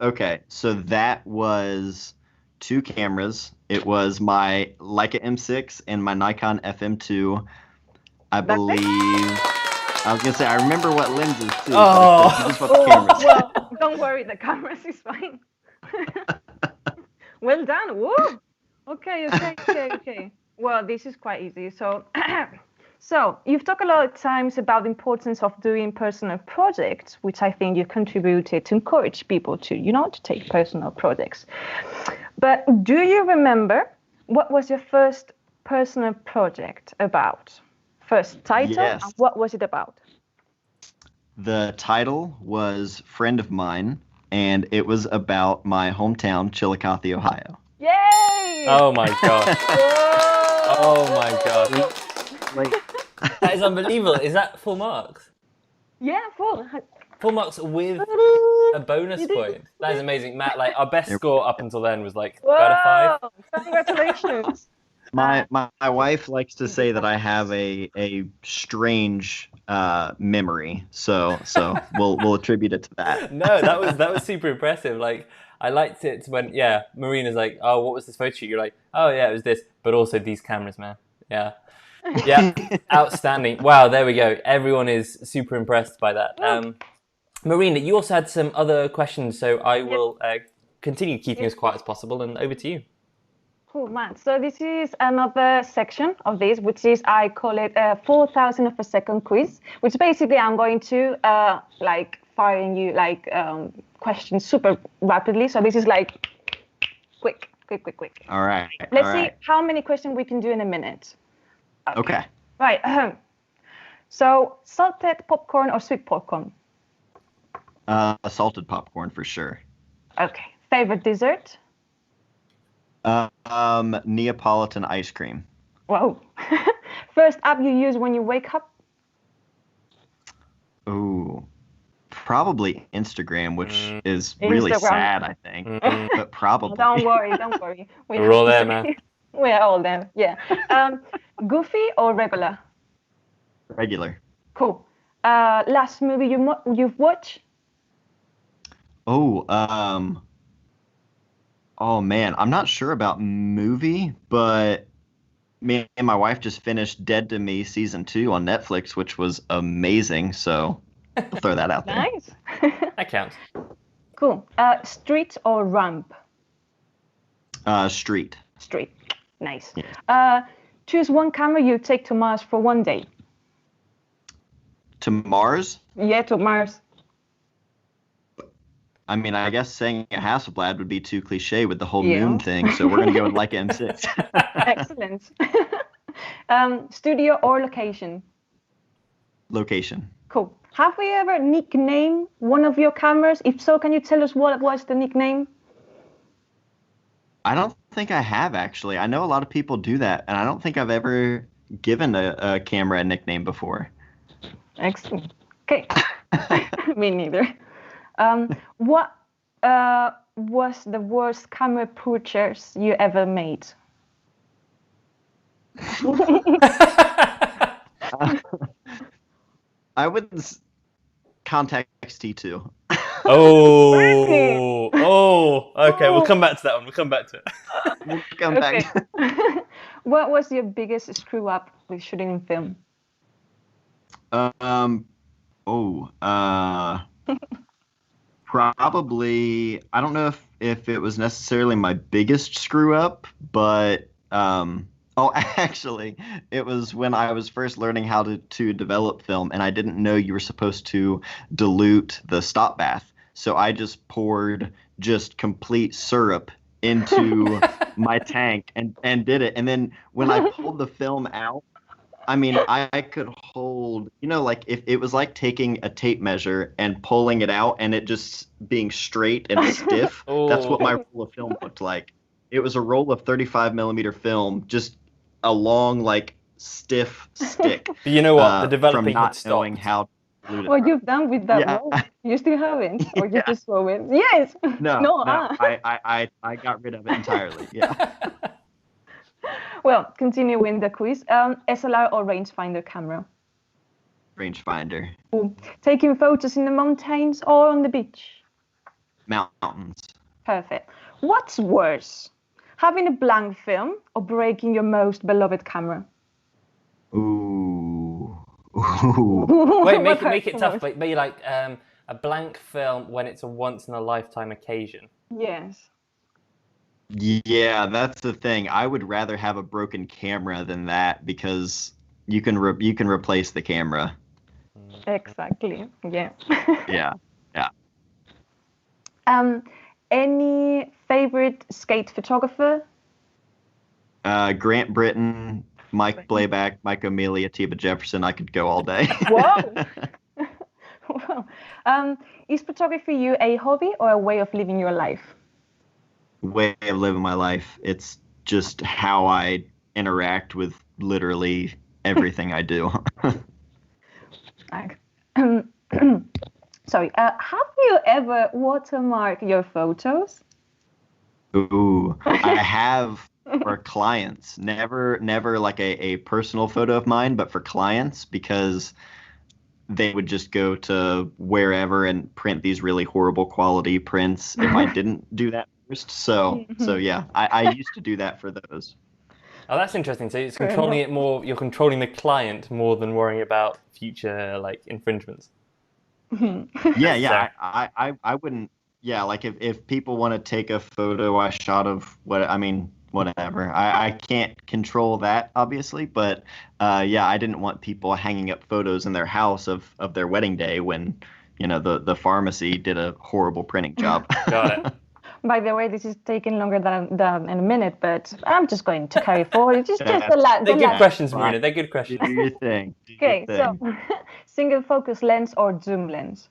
Okay, so that was 2 cameras. It was my Leica M6 and my Nikon FM2. I believe. I was gonna say I remember what lenses too. Well, don't worry, the cameras is fine. Well done. Woo! Okay. Well, this is quite easy. So, so you've talked a lot of times about the importance of doing personal projects, which I think you contributed to encourage people to take personal projects. But do you remember what was your first personal project about? First title, yes. And what was it about? The title was Friend of Mine, and it was about my hometown, Chillicothe, Ohio. Yay! Oh my god. Oh my god. That is unbelievable. Is that full marks? Yeah, full. Full marks with a bonus point. That is amazing. Matt, our best score up until then was about a 5. Congratulations. My wife likes to say that I have a strange memory, so we'll attribute it to that. No, that was super impressive. I liked it when Marina's like, oh, what was this photo shoot? You're like, oh yeah, it was this, but also these cameras, man. Yeah, outstanding. Wow, there we go. Everyone is super impressed by that. Marina, you also had some other questions, so I will continue keeping as quiet as possible, and over to you. Cool, man. So this is another section of this, which is I call it 4,000 of a second quiz, which basically I'm going to like firing you like questions super rapidly. So this is like quick. All right. Let's see how many questions we can do in a minute. Okay. Right. So salted popcorn or sweet popcorn? Salted popcorn for sure. Okay. Favorite dessert? Neapolitan ice cream. Whoa. First app you use when you wake up? Ooh, probably Instagram, which is really sad, I think. But probably. Don't worry. We're all there, man. We're all there. Yeah. Goofy or regular? Regular. Cool. Last movie you've watched? Oh man, I'm not sure about movie, but me and my wife just finished Dead to Me season 2 on Netflix, which was amazing. So I'll throw that out there. Nice. That counts. Cool. Street or ramp? Street. Street. Nice. Yeah. Choose one camera you take to Mars for one day. To Mars? Yeah, to Mars. I mean, I guess saying a Hasselblad would be too cliche with the whole moon thing, so we're going to go with Leica M6. Excellent. Studio or location? Location. Cool. Have we ever nicknamed one of your cameras? If so, can you tell us what was the nickname? I don't think I have, actually. I know a lot of people do that, and I don't think I've ever given a camera a nickname before. Excellent. Okay. Me neither. What was the worst camera purchase you ever made? I would Contax T2. Okay. We'll come back to that one. We'll come back to it. We'll come back. What was your biggest screw up with shooting in film? Probably, I don't know if it was necessarily my biggest screw up, but actually, it was when I was first learning how to develop film, and I didn't know you were supposed to dilute the stop bath. So I just poured just complete syrup into my tank and did it. And then when I pulled the film out, I mean, I could hold, like if it was like taking a tape measure and pulling it out and it just being straight and stiff. That's what my roll of film looked like. It was a roll of 35 millimeter film, just a long, like stiff stick. But you know what? The developing from not had stopped. knowing how to glue it. What you've done with that roll? You still haven't, or you just throw it? Yes. No. I got rid of it entirely. Yeah. Well, continuing the quiz. SLR or rangefinder camera? Rangefinder. Ooh. Taking photos in the mountains or on the beach? Mountains. Perfect. What's worse, having a blank film or breaking your most beloved camera? Ooh. Wait, make it tough. Maybe like a blank film when it's a once in a lifetime occasion. Yes. Yeah, that's the thing. I would rather have a broken camera than that because you can replace the camera. Exactly. Yeah. Yeah. Any favorite skate photographer? Grant Britton, Mike Blayback, Mike O'Meally, Atiba Jefferson. I could go all day. Whoa. Wow. Is photography you a hobby or a way of living your life? Way of living my life. It's just how I interact with literally everything I do. Sorry. Have you ever watermarked your photos? Ooh, I have for clients. Never like a personal photo of mine, but for clients because they would just go to wherever and print these really horrible quality prints if I didn't do that first. So yeah, I used to do that for those. Oh, that's interesting. So it's controlling it more. You're controlling the client more than worrying about future like infringements. Yeah. I wouldn't. Yeah, like if people want to take a photo I shot of whatever. I can't control that obviously, but yeah, I didn't want people hanging up photos in their house of their wedding day when the pharmacy did a horrible printing job. Got it. By the way, this is taking longer than a minute, but I'm just going to carry forward. It's just Yeah. the They're good last. questions, Fine. Marina. They're good Do questions. your thing. Do your Okay, so thing. single focus lens or zoom lens?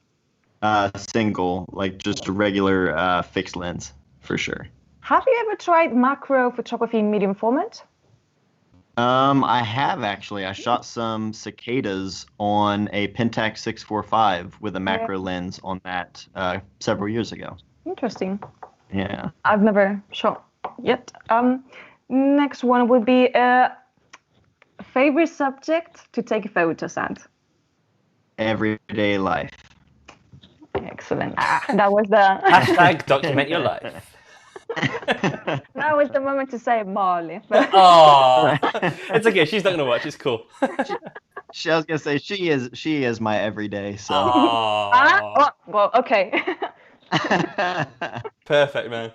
Single, like just a regular fixed lens for sure. Have you ever tried macro photography in medium format? I have actually. I shot some cicadas on a Pentax 645 with a Yeah. macro lens on that several years ago. Interesting. Yeah. I've never shot yet. Next one would be a favorite subject to take photos at. Everyday life. Excellent. That was the Hashtag document your life. that was the moment to say Marley. But Oh, it's okay. She's not gonna watch. It's cool. I was gonna say she is my everyday, so Oh, well, okay. perfect, man.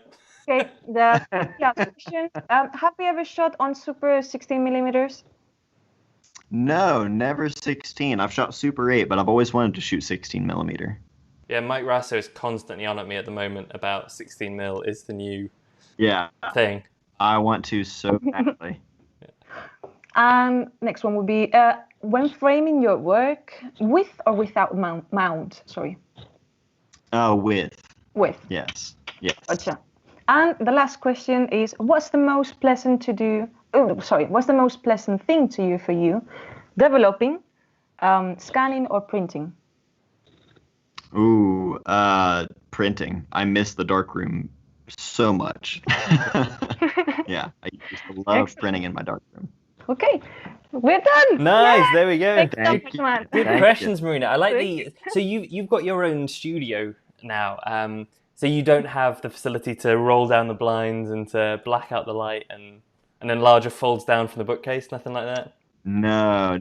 Okay, the last question. Have you ever shot on super 16 millimeters? No, never 16. I've shot Super 8, but I've always wanted to shoot 16 millimeter. Yeah, Mike Rasso is constantly on at me at the moment about 16 mil is the new Yeah, thing. I want to so badly. And next one would be when framing your work with or without mount. Sorry, With. with. Yes. Yes. Gotcha. And the last question is, what's the most pleasant to do? Oh, sorry, what's the most pleasant thing to you for you? Developing, scanning, or printing? Ooh, printing. I miss the darkroom so much. Yeah, I used to love Excellent. printing in my darkroom. Okay, we're done. Nice, Yay! there we go. Thanks so Thank much, you. man. Good Thank questions, Marina. I like Thank the. So you've got your own studio now. So you don't have the facility to roll down the blinds and to black out the light and then larger folds down from the bookcase. Nothing like that. No.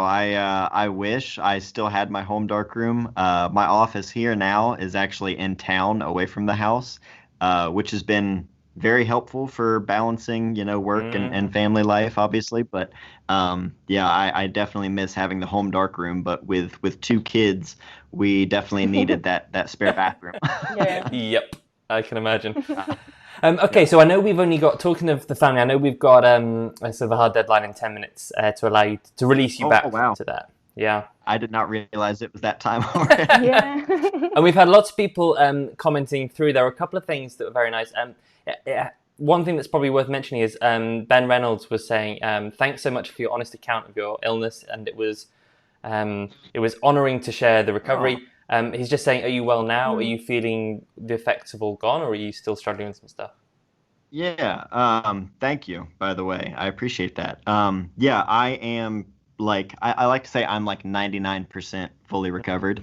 I wish I still had my home darkroom. My office here now is actually in town, away from the house, which has been very helpful for balancing, work and family life, obviously. But yeah, I definitely miss having the home darkroom. But with two kids, we definitely needed that spare bathroom. Yeah. Yep, I can imagine. Okay, so I know we've only got, talking of the family, I know we've got a sort of a hard deadline in 10 minutes to allow you to release you Oh, back wow. to that. Yeah. I did not realize it was that time already. Yeah. And we've had lots of people commenting through. There were a couple of things that were very nice. One thing that's probably worth mentioning is Ben Reynolds was saying, thanks so much for your honest account of your illness, and it was honouring to share the recovery. He's just saying, are you well now? Are you feeling the effects have all gone, or are you still struggling with some stuff? Yeah, thank you, by the way. I appreciate that. Yeah, I am I like to say I'm like 99% fully recovered.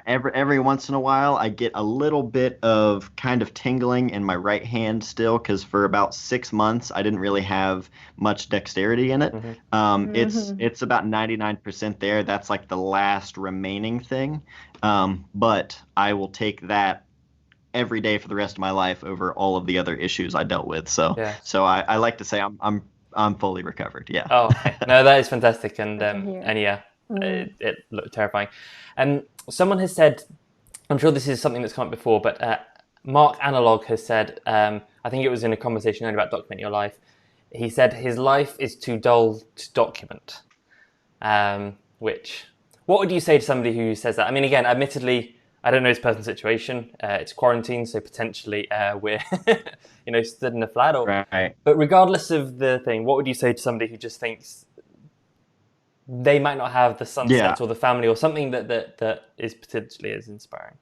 Every once in a while I get a little bit of kind of tingling in my right hand still, because for about 6 months I didn't really have much dexterity in it. It's about 99% there. That's like the last remaining thing. But I will take that every day for the rest of my life over all of the other issues I dealt with. So Yeah. so I like to say I'm fully recovered. Yeah. Oh, okay. No, that is fantastic, and Good to hear. and yeah, it looked terrifying. Someone has said, I'm sure this is something that's come up before, but Mark Analogue has said, I think it was in a conversation earlier about documenting your life. He said his life is too dull to document. What would you say to somebody who says that? I mean, again, admittedly, I don't know his personal situation. It's quarantine, so potentially we're, stood in a flat. Right. But regardless of the thing, what would you say to somebody who just thinks they might not have the sunsets or the family or something that is potentially as inspiring?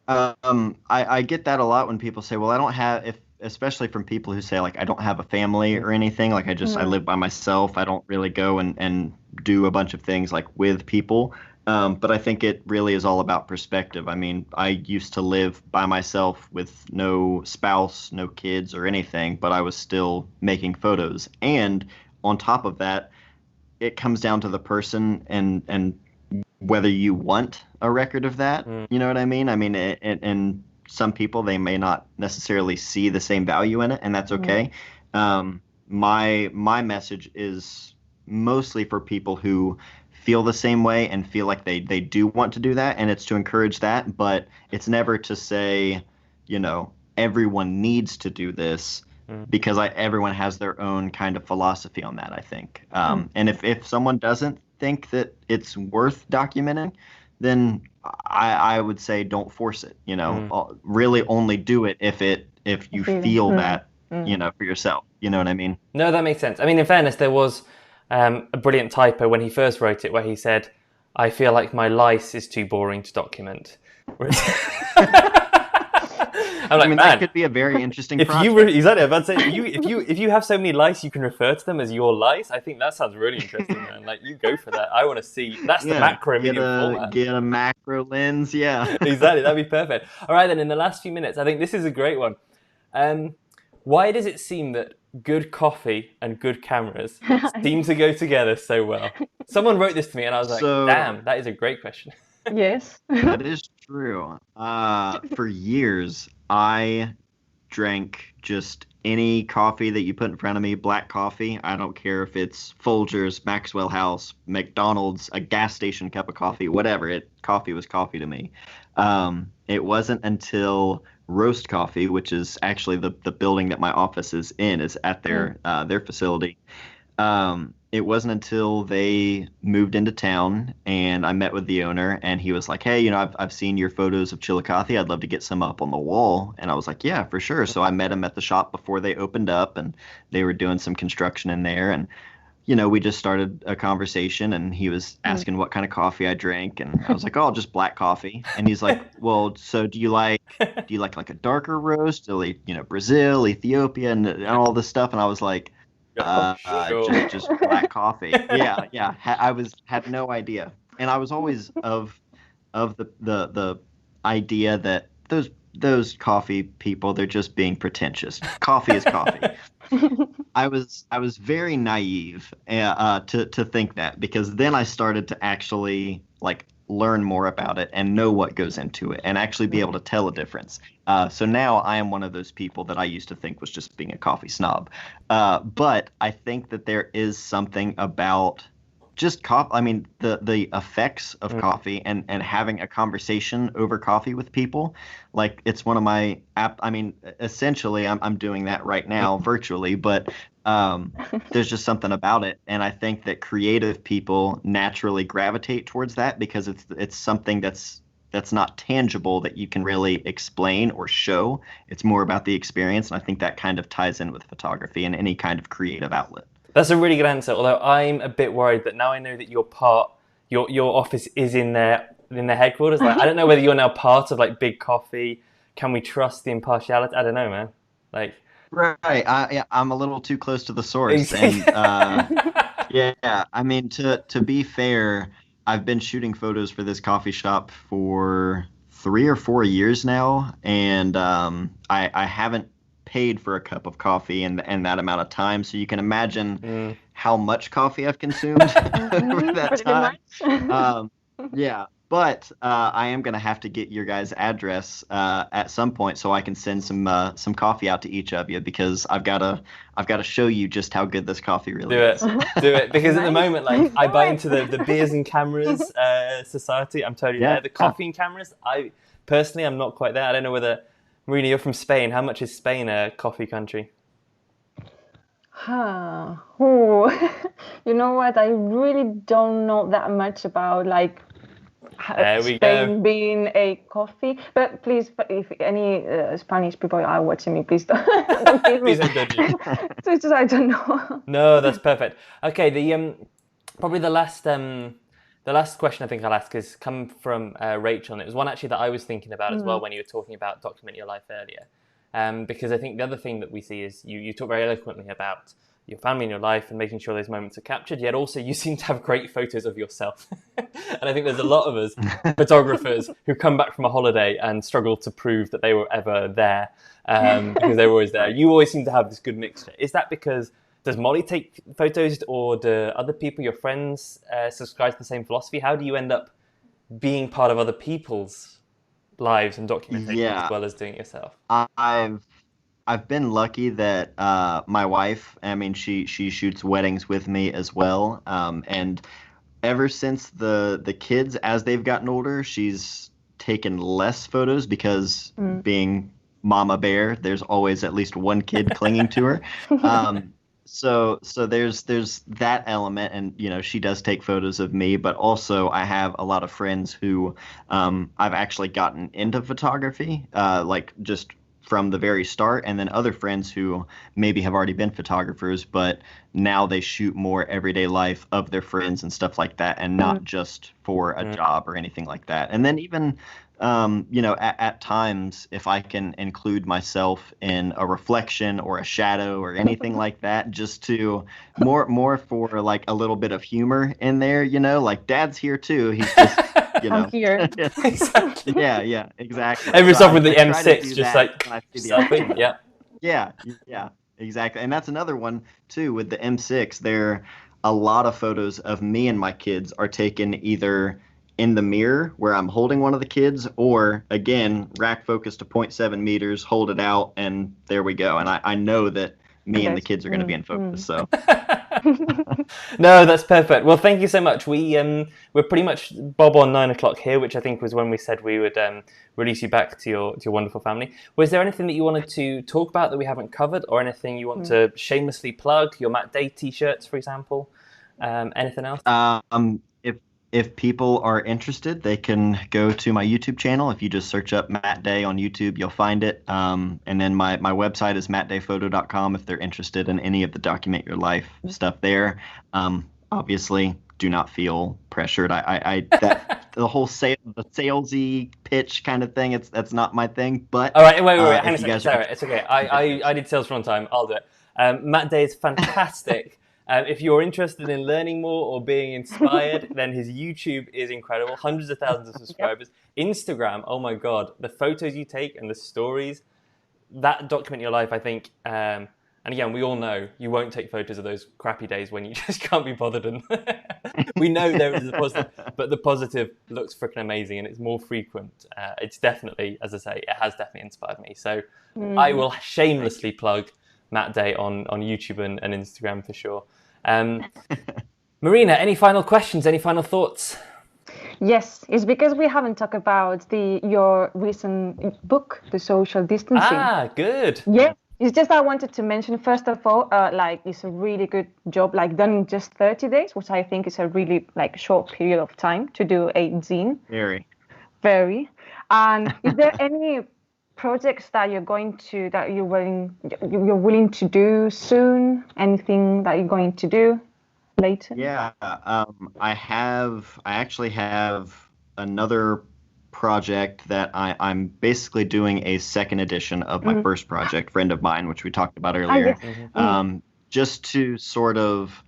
I get that a lot when people say, well, I don't have, especially from people who say, like, I don't have a family or anything. Like, I live by myself. I don't really go and do a bunch of things like with people. But I think it really is all about perspective. I mean, I used to live by myself with no spouse, no kids or anything, but I was still making photos. And on top of that, it comes down to the person and whether you want a record of that. Mm. You know what I mean? I mean, and some people, they may not necessarily see the same value in it, and that's okay. My message is mostly for people who feel the same way and feel like they do want to do that, and it's to encourage that, but it's never to say, everyone needs to do this, because everyone has their own kind of philosophy on that, I think. And if someone doesn't think that it's worth documenting, then I would say don't force it. Really only do it if you feel that, for yourself. You know what I mean? No, that makes sense. I mean, in fairness, there was a brilliant typo when he first wrote it, where he said, "I feel like my lice is too boring to document." I'm like, man, that could be a very interesting if project. Exactly, I'm about to say, if you have so many lice, you can refer to them as your lice. I think that sounds really interesting, man. Like, you go for that. I want to see. That's the macro medium format. Get a macro lens, yeah. Exactly, that'd be perfect. All right, then, in the last few minutes, I think this is a great one. Why does it seem that good coffee and good cameras seem to go together so well? Someone wrote this to me, and I was like, damn, that is a great question. Yes. That is true. For years, I drank just any coffee that you put in front of me, black coffee. I don't care if it's Folgers, Maxwell House, McDonald's, a gas station cup of coffee, whatever. Coffee was coffee to me. It wasn't until Roast Coffee, which is actually the building that my office is in, is at their facility. It wasn't until they moved into town and I met with the owner, and he was like, "Hey, I've seen your photos of Chillicothe. I'd love to get some up on the wall." And I was like, "Yeah, for sure." So I met him at the shop before they opened up, and they were doing some construction in there. And we just started a conversation, and he was asking what kind of coffee I drank, and I was like, "Oh, just black coffee." And he's like, "Well, so do you like like a darker roast, like, Brazil, Ethiopia, and all this stuff?" And I was like, Sure. just black coffee. Yeah. Had no idea, and I was always of the idea that those coffee people, they're just being pretentious. Coffee is coffee. I was very naive to think that, because then I started to actually learn more about it and know what goes into it and actually be able to tell a difference. So now I am one of those people that I used to think was just being a coffee snob. But I think that there is something about just coffee. I mean, the effects of coffee and having a conversation over coffee with people. Like, it's one of my essentially I'm doing that right now virtually, but there's just something about it, and I think that creative people naturally gravitate towards that because it's something that's not tangible that you can really explain or show. It's more about the experience, and I think that kind of ties in with photography and any kind of creative outlet. That's a really good answer. Although I'm a bit worried that now I know that your office is in their headquarters. Like, I don't know whether you're now part of Big Coffee. Can we trust the impartiality? I don't know, man. Right. I'm a little too close to the source. And yeah, I mean, to be fair, I've been shooting photos for this coffee shop for 3 or 4 years now, and I haven't paid for a cup of coffee in that amount of time. So you can imagine how much coffee I've consumed over that time. Yeah. But I am going to have to get your guys' address at some point so I can send some coffee out to each of you, because I've got to show you just how good this coffee really is. Do it. Because at the moment, I buy into the beers and cameras society. I'm totally there. The coffee and cameras, I'm not quite there. I don't know whether, Marina, you're from Spain. How much is Spain a coffee country? Oh, you know what? I really don't know that much about Spain being a coffee. But please, if any Spanish people are watching me, please don't kill me. Please don't judge you. It's just, I don't know. No, that's perfect. Okay, probably the last question I think I'll ask has come from Rachel, and it was one actually that I was thinking about as well when you were talking about document your life earlier. Because I think the other thing that we see is you talk very eloquently about your family and your life and making sure those moments are captured, yet also you seem to have great photos of yourself. And I think there's a lot of us photographers who come back from a holiday and struggle to prove that they were ever there because they were always there. You always seem to have this good mixture. Is that because, does Molly take photos, or do other people, your friends, subscribe to the same philosophy? How do you end up being part of other people's lives and documentation as Yeah, well as doing it yourself? I've I've been lucky that my wife, I mean, she shoots weddings with me as well, and ever since the kids, as they've gotten older, she's taken less photos because Mm. being mama bear, there's always at least one kid clinging to her. Um, so there's that element, and she does take photos of me, but also I have a lot of friends who I've actually gotten into photography, like just from the very start, and then other friends who maybe have already been photographers, but now they shoot more everyday life of their friends and stuff like that, and not just for a job or anything like that. And then even, at times, if I can include myself in a reflection or a shadow or anything like that, just to more for like a little bit of humor in there, like Dad's here too. He's just, I'm here. Exactly. yeah, exactly. Every So stuff with the I try to M6, do just that like when I see the selfie. opportunity. Yeah. Yeah, yeah, exactly. And that's another one too with the M6. There, a lot of photos of me and my kids are taken either in the mirror where I'm holding one of the kids, or again, rack focus to zero point 0.7 meters, hold it out, and there we go. And I know that me and the kids are going to be in focus. So No, that's perfect. Well, thank you so much. We're pretty much bob on 9 o'clock here, which I think was when we said we would release you back to your wonderful family. Was there anything that you wanted to talk about that we haven't covered, or anything you want to shamelessly plug? Your Matt Day t-shirts, for example. Anything else? if people are interested, they can go to my YouTube channel. If you just search up Matt Day on YouTube, you'll find it. And then my website is mattdayphoto.com if they're interested in any of the document your life stuff there. Obviously, do not feel pressured. I that the whole the salesy pitch kind of thing. That's not my thing. But all right, wait. Hang on a if you second, guys Sarah. are It's okay. I did sales for a long time. I'll do it. Matt Day is fantastic. If you're interested in learning more or being inspired, then his YouTube is incredible. Hundreds of thousands of subscribers. Instagram, oh my God. The photos you take and the stories, that document your life, I think. And again, we all know you won't take photos of those crappy days when you just can't be bothered. And we know there is a positive, but the positive looks freaking amazing and it's more frequent. It's definitely, as I say, it has definitely inspired me. So I will shamelessly plug Matt Day on YouTube and Instagram for sure. Marina, any final questions? Any final thoughts? Yes, it's because we haven't talked about your recent book, The Social Distancing. Ah, good. Yeah, it's just I wanted to mention first of all, it's a really good job, like done in just 30 days, which I think is a really short period of time to do a zine. Very. And is there any projects that you're willing to do soon? Anything that you're going to do later? Yeah, I actually have another project that I'm basically doing a second edition of my first project, Friend of Mine, which we talked about earlier, just to sort of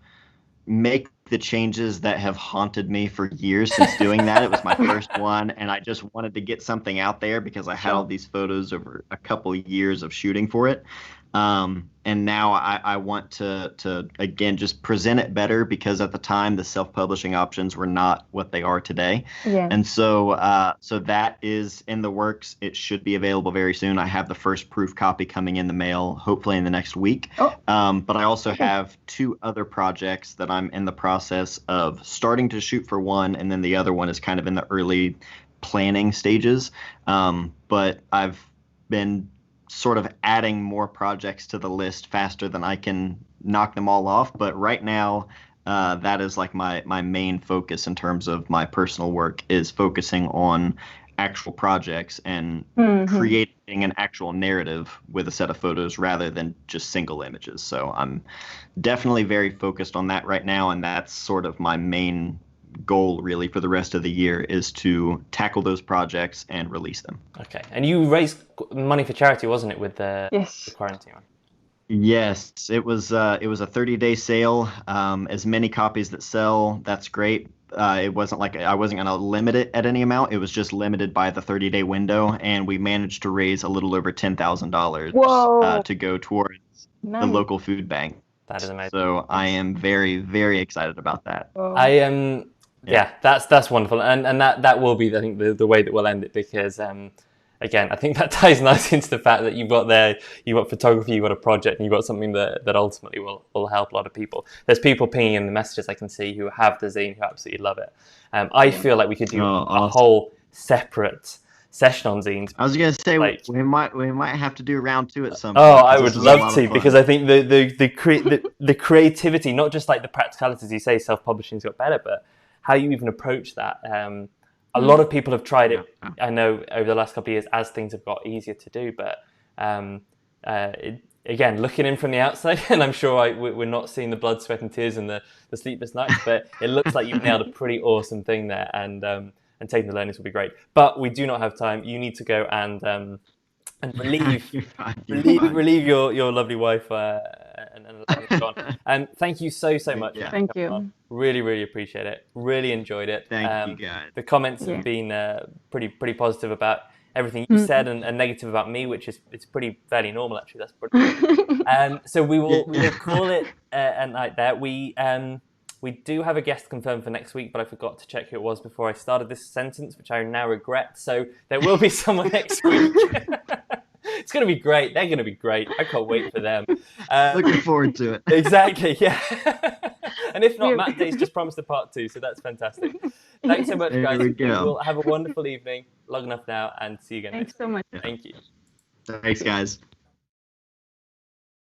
make the changes that have haunted me for years since doing that. It was my first one, and I just wanted to get something out there because I had all these photos over a couple of years of shooting for it. And now I want to again just present it better, because at the time the self-publishing options were not what they are today. Yeah. And so that is in the works. It should be available very soon. I have the first proof copy coming in the mail, hopefully in the next week. But I also have two other projects that I'm in the process of starting to shoot for one, and then the other one is kind of in the early planning stages. But I've been sort of adding more projects to the list faster than I can knock them all off. But right now, that is like my main focus in terms of my personal work, is focusing on actual projects and creating an actual narrative with a set of photos rather than just single images. So I'm definitely very focused on that right now, and that's sort of my main goal really for the rest of the year, is to tackle those projects and release them. Okay. And you raised money for charity, wasn't it, with the quarantine one? Yes, it was a 30-day sale. As many copies that sell, that's great. It wasn't like I wasn't going to limit it at any amount. It was just limited by the 30-day window, and we managed to raise a little over $10,000 to go towards the local food bank. That is amazing. So I am very, very excited about that. Yeah, that's wonderful, and that will be, I think, the way that we'll end it, because again, I think that ties nicely into the fact that you've got photography, you've got a project, and you've got something that ultimately will help a lot of people. There's people pinging in the messages I can see who have the zine, who absolutely love it. I feel like we could do a whole separate session on zines. I was gonna say, like, we might have to do round 2 at some Oh, point. I would love to, because I think the creativity, not just like the practicalities, you say self-publishing's got better, but how you even approach that. A lot of people have tried it, I know, over the last couple of years as things have got easier to do, but again, looking in from the outside, and I'm sure we're not seeing the blood, sweat and tears and the sleepless nights, but it looks like you've nailed a pretty awesome thing there, and taking the learnings will be great. But we do not have time. You need to go and relieve your lovely wife and John. And thank you so much. Yeah. Thank you. Really, really appreciate it. Really enjoyed it. Thank you, guys. The comments have been pretty positive about everything you said, and negative about me, which is fairly normal actually. That's pretty. So we will call it a night there. We do have a guest confirmed for next week, but I forgot to check who it was before I started this sentence, which I now regret. So there will be someone next week. It's going to be great. They're going to be great. I can't wait for them. Looking forward to it. Exactly, yeah. And if not, Matt Day's just promised a part 2, so that's fantastic. Thanks so much, guys. There we go. We'll have a wonderful evening. Log enough now, and see you again Thanks next so much. week. Thank you. Thanks, guys.